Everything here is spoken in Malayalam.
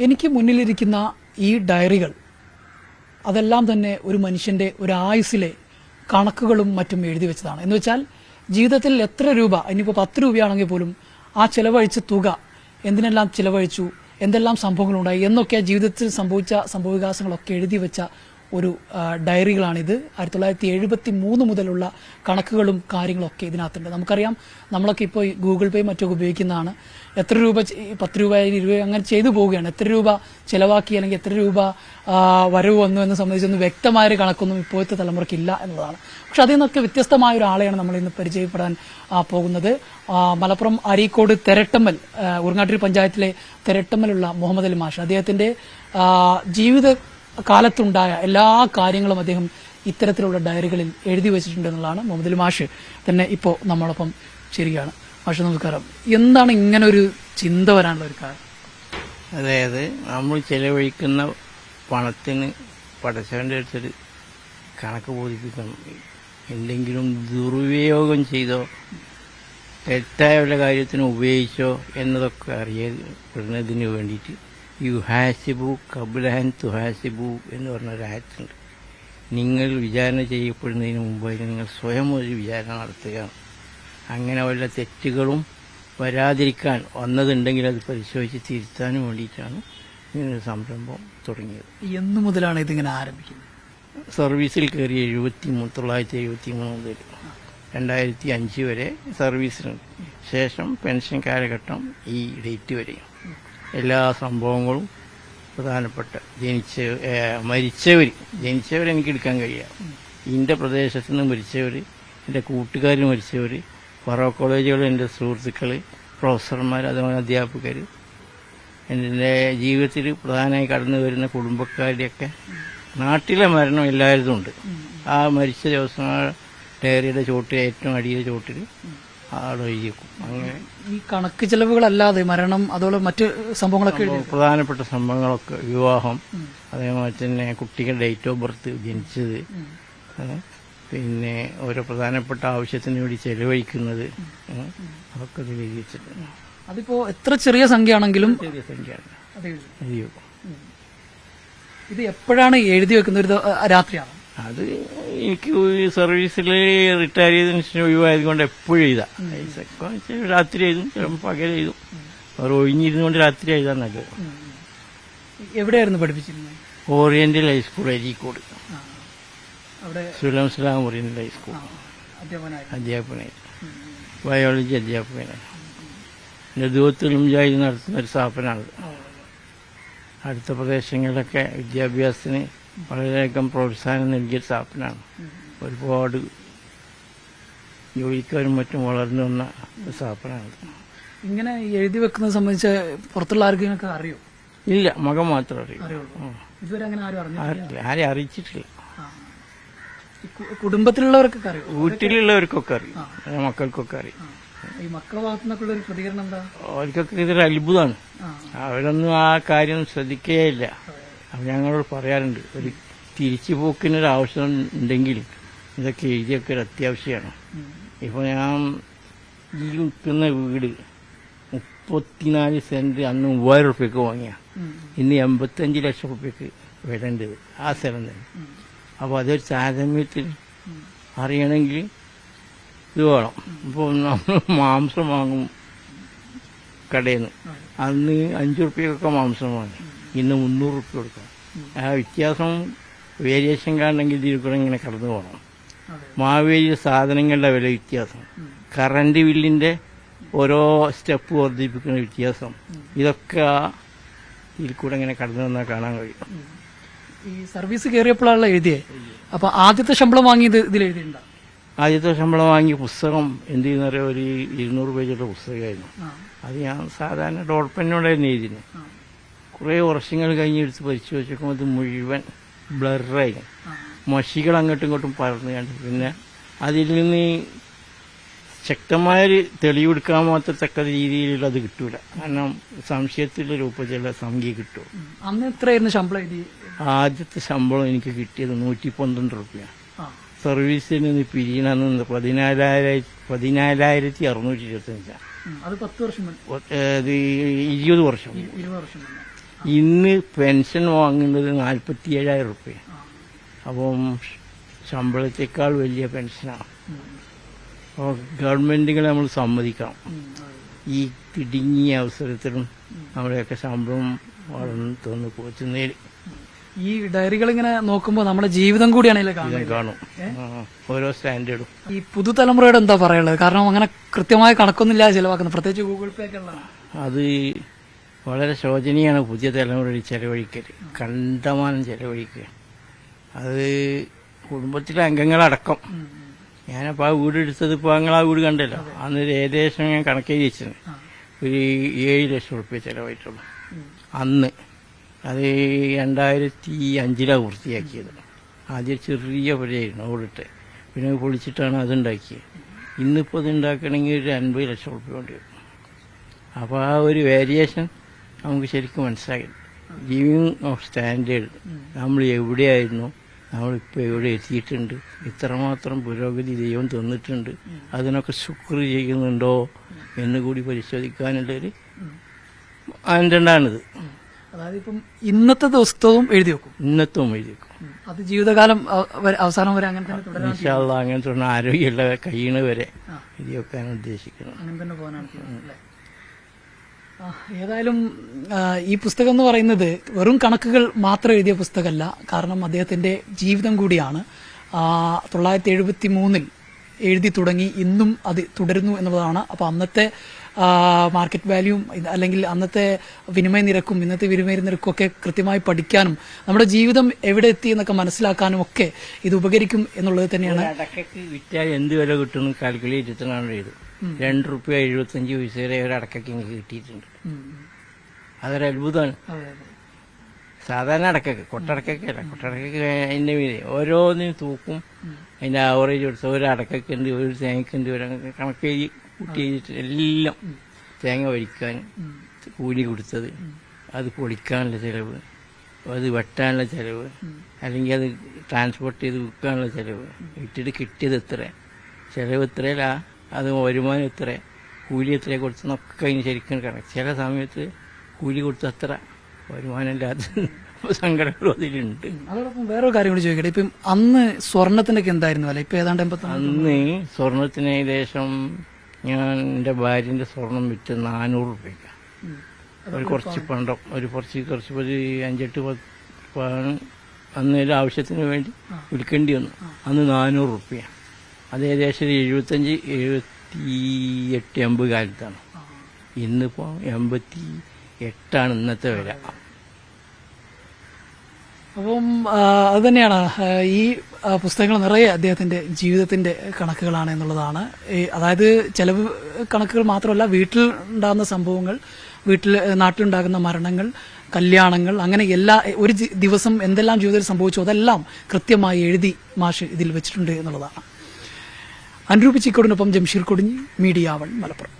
എനിക്ക് മുന്നിലിരിക്കുന്ന ഈ ഡയറികൾ അതെല്ലാം തന്നെ ഒരു മനുഷ്യന്റെ ഒരു ആയുസ്സിലെ കണക്കുകളും മറ്റും എഴുതി വെച്ചതാണ്. എന്ന് വെച്ചാൽ ജീവിതത്തിൽ എത്ര രൂപ, ഇനിയിപ്പോൾ 10 രൂപയാണെങ്കിൽ പോലും ആ ചിലവഴിച്ച തുക എന്തിനെല്ലാം ചിലവഴിച്ചു, എന്തെല്ലാം സംഭവങ്ങളുണ്ടായി എന്നൊക്കെ ജീവിതത്തിൽ സംഭവിച്ച സംഭവവികാസങ്ങളൊക്കെ എഴുതി വെച്ച ഒരു ഡയറികളാണിത്. 1973 മുതലുള്ള കണക്കുകളും കാര്യങ്ങളൊക്കെ ഇതിനകത്തുണ്ട്. നമുക്കറിയാം, നമ്മളൊക്കെ ഇപ്പോൾ ഗൂഗിൾ പേ മറ്റൊക്കെ ഉപയോഗിക്കുന്നതാണ്. എത്ര രൂപ 10 രൂപ 20 രൂപ അങ്ങനെ ചെയ്തു പോവുകയാണ്. എത്ര രൂപ ചിലവാക്കി അല്ലെങ്കിൽ എത്ര രൂപ വരവ് വന്നു എന്ന് സംബന്ധിച്ചൊന്നും വ്യക്തമായൊരു കണക്കൊന്നും ഇപ്പോഴത്തെ തലമുറയ്ക്കില്ല എന്നുള്ളതാണ്. പക്ഷെ അതിൽ നിന്നൊക്കെ വ്യത്യസ്തമായ ഒരാളെയാണ് നമ്മൾ ഇന്ന് പരിചയപ്പെടാൻ പോകുന്നത്. മലപ്പുറം അരീക്കോട് തെരട്ടമ്മൽ, ഉറങ്ങാട്ടിരി പഞ്ചായത്തിലെ തെരട്ടമ്മലുള്ള മുഹമ്മദ് അലി മാഷ്. അദ്ദേഹത്തിന്റെ ജീവിത കാലത്തുണ്ടായ എല്ലാ കാര്യങ്ങളും അദ്ദേഹം ഇത്തരത്തിലുള്ള ഡയറികളിൽ എഴുതി വെച്ചിട്ടുണ്ട് എന്നുള്ളതാണ്. മുഹമ്മദ് അലി മാഷ് തന്നെ ഇപ്പോൾ നമ്മളൊപ്പം ചേരുകയാണ്. മാഷ് നമസ്കാരം. എന്താണ് ഇങ്ങനെ ഒരു ചിന്ത വരാനുള്ള ഒരു കാരണം? അതായത് നമ്മൾ ചെലവഴിക്കുന്ന പണത്തിന് പടച്ചവന്റെ അടുത്തൊരു കണക്ക് ബോധിപ്പിക്കണം. എന്തെങ്കിലും ദുരുപയോഗം ചെയ്തോ തെറ്റായ വല്ല കാര്യത്തിന് ഉപയോഗിച്ചോ എന്നതൊക്കെ അറിയപ്പെടുന്നതിന് വേണ്ടിയിട്ട് യു ഹാസിബു കബുലഹൻ തുഹാസിബു എന്ന് പറഞ്ഞൊരു ആയത്തുണ്ട്. നിങ്ങൾ വിചാരണ ചെയ്യപ്പെടുന്നതിന് മുമ്പായിട്ട് നിങ്ങൾ സ്വയം ഒരു വിചാരണ നടത്തുകയാണ്. അങ്ങനെ വല്ല തെറ്റുകളും വരാതിരിക്കാൻ വന്നതുണ്ടെങ്കിൽ അത് പരിശോധിച്ച് തിരുത്താനും വേണ്ടിയിട്ടാണ് ഇങ്ങനൊരു സംരംഭം തുടങ്ങിയത്. എന്നു മുതലാണ് ഇതിങ്ങനെ ആരംഭിക്കുന്നത്? സർവീസിൽ കയറി 1973 മുതൽ 2005 വരെ സർവീസിനുണ്ട്. ശേഷം പെൻഷൻ കാലഘട്ടം ഈ ഡേറ്റ് വരെയും എല്ലാ സംഭവങ്ങളും പ്രധാനപ്പെട്ട ജനിച്ചവർ എനിക്ക് എടുക്കാൻ കഴിയാം. എൻ്റെ പ്രദേശത്ത് നിന്ന് മരിച്ചവർ, എൻ്റെ കൂട്ടുകാർ മരിച്ചവർ, ഫറൂഖ് കോളേജുകൾ, എൻ്റെ സുഹൃത്തുക്കൾ, പ്രൊഫസർമാർ, അതുപോലെ അധ്യാപകർ, എൻ്റെ ജീവിതത്തിൽ പ്രധാനമായി കടന്നു വരുന്ന കുടുംബക്കാരുടെയൊക്കെ നാട്ടിലെ മരണം എല്ലാവരും ഉണ്ട്. ആ മരിച്ച ദിവസം ഡയറിയുടെ ചോട്ടിൽ ഏറ്റവും അടിയുടെ ചോട്ടിൽ ആളൊഴിക്കും. അങ്ങനെ ഈ കണക്ക് ചെലവുകളല്ലാതെ മരണം, അതുപോലെ മറ്റ് സംഭവങ്ങളൊക്കെ പ്രധാനപ്പെട്ട സംഭവങ്ങളൊക്കെ, വിവാഹം, അതേപോലെ തന്നെ കുട്ടികളുടെ ഡേറ്റ് ഓഫ് ബർത്ത്, ജനിച്ചത്, പിന്നെ ഓരോ പ്രധാനപ്പെട്ട ആവശ്യത്തിന് വേണ്ടി ചെലവഴിക്കുന്നത്, അതൊക്കെ ഇതിൽ എഴുതി വെച്ചിട്ടുണ്ട്. അതിപ്പോ എത്ര ചെറിയ സംഖ്യ ആണെങ്കിലും ചെറിയ സംഖ്യയാണ് എഴുതി വെക്കും. ഇത് എപ്പോഴാണ് എഴുതി വെക്കുന്നത്? ഒരു രാത്രിയാണ്? അത് എനിക്ക് സർവീസിൽ റിട്ടയർ ചെയ്തതിന് ശേഷം ഒഴിവായത് കൊണ്ട് എപ്പോഴും എഴുതാം. രാത്രി എഴുതും, ചിലപ്പോൾ പകൽ എഴുതും. അവർ ഒഴിഞ്ഞിരുന്നുകൊണ്ട് രാത്രി എഴുതാൻ നല്ലത്. എവിടെയായിരുന്നു പഠിപ്പിച്ചിരുന്നത്? ഓറിയന്റൽ ഹൈസ്കൂൾ അരീക്കോട്, അവിടെ Sullam oriental high school അധ്യാപകനായിട്ട്, biology അധ്യാപകനായിട്ട്. നെടുവത്തുൽ Mujahid നടത്തുന്ന ഒരു സ്ഥാപനമാണ്. അടുത്ത പ്രദേശങ്ങളിലൊക്കെ വിദ്യാഭ്യാസത്തിന് വളരെയധികം പ്രോത്സാഹനം നൽകിയ സ്ഥാപനമാണ്. ഒരുപാട് ജോലിക്കാരും മറ്റും വളർന്നു വന്ന സ്ഥാപനമാണ്. ഇങ്ങനെ എഴുതി വെക്കുന്നത് സംബന്ധിച്ച് പുറത്തുള്ള ആർക്കെങ്കിലും അറിയോ? ഇല്ല, മകൻ മാത്രം അറിയും. ഇതുവരെ അങ്ങനെ അറിയില്ല, ആരെയും അറിയിച്ചിട്ടില്ല. കുടുംബത്തിലുള്ളവർക്കൊക്കെ അറിയും, വീട്ടിലുള്ളവർക്കൊക്കെ അറിയും, മക്കൾക്കൊക്കെ അറിയും. ഈ മക്കളുടെ ഭാഗത്തുനിന്നൊക്കെയുള്ള ഒരു പ്രതികരണം എന്താ? അവർക്കൊക്കെ ഇതൊരു അത്ഭുതമാണ്. അവരൊന്നും ആ കാര്യം ശ്രദ്ധിക്കുകയില്ല. അപ്പം ഞങ്ങളോട് പറയാറുണ്ട്, ഒരു തിരിച്ചുപോക്കിനൊരു ആവശ്യം ഉണ്ടെങ്കിൽ ഇതൊക്കെ എഴുതിയൊക്കെ ഒരു അത്യാവശ്യമാണ്. ഇപ്പോൾ ഞാൻ ഈ നിൽക്കുന്ന വീട് 34 സെന്റ് അന്ന് 3000 റുപ്യക്ക് വാങ്ങിയ, ഇന്ന് 85 ലക്ഷം റുപ്യക്ക് വിടേണ്ടത് ആ സ്ഥലം തന്നെ. അപ്പോൾ അതൊരു താരതമ്യത്തിൽ അറിയണമെങ്കിൽ ഇത് വേണം. ഇപ്പോൾ നമ്മൾ മാംസം വാങ്ങും കടയിൽ നിന്ന്, അന്ന് 5 റുപ്യക്കൊക്കെ മാംസം വാങ്ങി, ഇന്ന് 300 റുപ്യ കൊടുക്കണം. ആ വ്യത്യാസം വേരിയേഷൻ കാണണമെങ്കിൽ ഇതിൽ കൂടെ ഇങ്ങനെ കടന്നു പോകണം. മാവേലി സാധനങ്ങളുടെ വില വ്യത്യാസം, കറണ്ട് ബില്ലിന്റെ ഓരോ സ്റ്റെപ്പ് വർദ്ധിപ്പിക്കുന്ന വ്യത്യാസം, ഇതൊക്കെ ഇതിൽ കൂടെ ഇങ്ങനെ കടന്നു വന്നാൽ കാണാൻ കഴിയും. ഈ സർവീസ് കയറിയപ്പോഴാണല്ലോ എഴുതിയേ. അപ്പൊ ആദ്യത്തെ ശമ്പളം വാങ്ങിയത് ഇതിൽ എഴുതിയിട്ടുണ്ടോ? ആദ്യത്തെ ശമ്പളം വാങ്ങിയ പുസ്തകം എന്ത് ചെയ്യുന്ന പറയുക, ഒരു 200 പേജുള്ള പുസ്തകമായിരുന്നു. അത് ഞാൻ സാധാരണ ഡോട്ട് പെന്നോടായിരുന്നു എഴുതിയിരുന്നു. കുറേ വർഷങ്ങൾ കഴിഞ്ഞെടുത്ത് പരിശോധിച്ച് നോക്കുമ്പോൾ അത് മുഴുവൻ ബ്ലറായി, മഷികൾ അങ്ങോട്ടും ഇങ്ങോട്ടും പറന്നു കണ്ടു. പിന്നെ അതിൽ നിന്ന് ശക്തമായൊരു തെളിവെടുക്കാൻ മാത്രത്തക്ക രീതിയിലുള്ള അത് കിട്ടൂല. കാരണം സംശയത്തിലുള്ള രൂപത്തിലുള്ള സംഖ്യ കിട്ടും. അന്ന് എത്രയായിരുന്നു ശമ്പളം എഴുതി? ആദ്യത്തെ ശമ്പളം എനിക്ക് കിട്ടിയത് 112 റുപ്യ. സർവീസിൽ നിന്ന് പിരിയണമെന്ന് 14,625. അത് 10 വർഷം, അത് 20 വർഷം. ഇന്ന് പെൻഷൻ വാങ്ങുന്നത് 47,000 റുപ്യ. അപ്പം ശമ്പളത്തേക്കാൾ വലിയ പെൻഷനാണ്. അപ്പോൾ ഗവൺമെന്റുകളെ നമ്മൾ സമ്മതിക്കണം. ഈ ഇടുങ്ങിയ അവസരത്തിലും നമ്മുടെയൊക്കെ ശമ്പളം വളർന്നു പോറ്റുന്നതിൽ ഈ ഡയറികൾ ഇങ്ങനെ നോക്കുമ്പോൾ നമ്മുടെ ജീവിതം കൂടിയാണ് ഇതിൽ കാണുന്നത്. കാണും ഓരോ സ്റ്റാൻഡേർഡും. ഈ പുതുതലമുറയോട് എന്താ പറയുള്ളത്? കാരണം അങ്ങനെ കൃത്യമായ കണക്കൊന്നുമില്ലാതെ ചെലവാക്കുന്നത്, പ്രത്യേകിച്ച് ഗൂഗിൾ പേ ഒക്കെ ഉള്ളതാണ്. അത് വളരെ ശോചനീയമാണ് പുതിയ തലമുറയിൽ ചെലവഴിക്കൽ, കണ്ടമാനം ചെലവഴിക്കുക. അത് കുടുംബത്തിലെ അംഗങ്ങളടക്കം. ഞാനപ്പോൾ ആ വീട് എടുത്തത് ഇപ്പോൾ ഞങ്ങൾ ആ വീട് കണ്ടല്ലോ, അന്നൊരു ഏകദേശം ഞാൻ കണക്കെഴുതി വെച്ചത് ഒരു 7 ലക്ഷം റുപ്യ ചിലവായിട്ടുള്ളൂ അന്ന്. അത് 2005 പൂർത്തിയാക്കിയത്. ആദ്യം ചെറിയ പുരയായിരുന്നു ഓടിട്ട്, പിന്നെ പൊളിച്ചിട്ടാണ് അതുണ്ടാക്കിയത്. ഇന്നിപ്പോൾ അത് ഉണ്ടാക്കണമെങ്കിൽ ഒരു 50 ലക്ഷം റുപ്യ വേണ്ടി വരും. അപ്പോൾ ആ ഒരു വേരിയേഷൻ നമുക്ക് ശരിക്കും മനസ്സിലാക്കി. ലിവിങ് ഓഫ് സ്റ്റാൻഡേർഡ്, നമ്മൾ എവിടെയായിരുന്നു, നമ്മളിപ്പോൾ എവിടെ എത്തിയിട്ടുണ്ട്, ഇത്രമാത്രം പുരോഗതി ദൈവം തന്നിട്ടുണ്ട്, അതിനൊക്കെ ശുക്ർ ചെയ്യുന്നുണ്ടോ എന്ന് കൂടി പരിശോധിക്കാനുള്ളൊരു ആൻഡാണിത്. അതായത് ഇപ്പം ഇന്നത്തെ ദിവസവും എഴുതി വെക്കും, ഇന്നത്തും എഴുതി വെക്കും. അത് ജീവിതകാലം അവസാനം വരെ അങ്ങനെ തന്നെ തുടരാൻ, ഇൻഷാ അല്ലാഹ് അങ്ങനെ തുടർന്ന് ആരോഗ്യമുള്ള കഴിയണ വരെ എഴുതി വെക്കാൻ ഉദ്ദേശിക്കണം. അങ്ങനെ തന്നെ പോകാനാണ്. ഏതായാലും ഈ പുസ്തകം എന്ന് പറയുന്നത് വെറും കണക്കുകൾ മാത്രം എഴുതിയ പുസ്തകമല്ല. കാരണം അദ്ദേഹത്തിന്റെ ജീവിതം കൂടിയാണ്. 1973 എഴുതി തുടങ്ങി, ഇന്നും അത് തുടരുന്നു എന്നുള്ളതാണ്. അപ്പോൾ അന്നത്തെ മാർക്കറ്റ് വാല്യൂം അല്ലെങ്കിൽ അന്നത്തെ വിനിമയ നിരക്കും ഇന്നത്തെ വിനിമയ നിരക്കും ഒക്കെ കൃത്യമായി പഠിക്കാനും നമ്മുടെ ജീവിതം എവിടെ എത്തി എന്നൊക്കെ മനസ്സിലാക്കാനും ഒക്കെ ഇത് ഉപകരിക്കും എന്നുള്ളത് തന്നെയാണ്. അടക്കക്ക് വിറ്റാൽ എന്ത് വില കിട്ടുന്നു കാൽക്കുലേറ്റ് ചെയ്തിട്ടാണ് എഴുതും. 2 റുപ്യ 75 പൈസ വരെ ഒരു അടക്കക്ക് എനിക്ക് കിട്ടിയിട്ടുണ്ട്. അതൊരു അത്ഭുതമാണ്. സാധാരണ അടക്കക്ക്, കൊട്ടടക്കല്ല, കൊട്ടടക്കക്ക് അതിന്റെ മീതെ ഓരോന്നിനും തൂക്കും, അതിന്റെ ആവറേജ് കൊടുത്ത ഒരു അടക്കക്കുണ്ട്, ഒരു തേങ്ങക്കുണ്ട്, ഒരു കണക്ക് കൂട്ടി ചെയ്തിട്ട് എല്ലാം തേങ്ങ വരിക്കാൻ കൂലി കൊടുത്തത്, അത് പൊളിക്കാനുള്ള ചിലവ്, അത് വെട്ടാനുള്ള ചിലവ്, അല്ലെങ്കിൽ അത് ട്രാൻസ്പോർട്ട് ചെയ്ത് വിൽക്കാനുള്ള ചിലവ്, വിറ്റിട്ട് കിട്ടിയത് എത്ര, ചിലവ് എത്രയല്ല, അത് വരുമാനം എത്ര, കൂലി എത്ര കൊടുത്തെന്നൊക്കെ അതിന് ശരിക്കും കണക്ക്. ചില സമയത്ത് കൂലി കൊടുത്ത അത്ര വരുമാനമില്ലാത്ത സങ്കടങ്ങളും അതിലുണ്ട്. അതോടൊപ്പം വേറൊരു കാര്യം കൂടി ചോദിക്കട്ടെ, ഇപ്പം അന്ന് സ്വർണത്തിനൊക്കെ എന്തായിരുന്നു അല്ലെ? ഇപ്പൊ ഏതാണ്ട് അന്ന് സ്വർണത്തിന് ഏകദേശം ഞാൻ എൻ്റെ ഭാര്യന്റെ സ്വർണം വിറ്റ് 400 റുപ്യക്ക്. ഒരു കുറച്ച് പണ്ടം, ഒരു കുറച്ച് 5-8 പവൻ അന്ന് ഒരു ആവശ്യത്തിന് വേണ്ടി വിൽക്കേണ്ടി വന്നു. അന്ന് 400 റുപ്യ. അത് ഏകദേശം 78-80 കാലത്താണ്. ഇന്നിപ്പോൾ 88 ഇന്നത്തെ വില. അപ്പം അത് തന്നെയാണ് ഈ പുസ്തകങ്ങൾ നിറയെ അദ്ദേഹത്തിന്റെ ജീവിതത്തിന്റെ കണക്കുകളാണ് എന്നുള്ളതാണ്. അതായത് ചെലവ് കണക്കുകൾ മാത്രമല്ല, വീട്ടിൽ ഉണ്ടാകുന്ന സംഭവങ്ങൾ, നാട്ടിലുണ്ടാകുന്ന മരണങ്ങൾ, കല്യാണങ്ങൾ, അങ്ങനെ ഒരു ദിവസം എന്തെല്ലാം ജീവിതത്തിൽ സംഭവിച്ചു അതെല്ലാം കൃത്യമായി എഴുതി മാഷ് ഇതിൽ വെച്ചിട്ടുണ്ട് എന്നുള്ളതാണ്. അനുരൂപ് ചിക്കോടിനൊപ്പം ജംഷീർ കൊടിഞ്ഞി, മീഡിയ 1 മലപ്പുറം.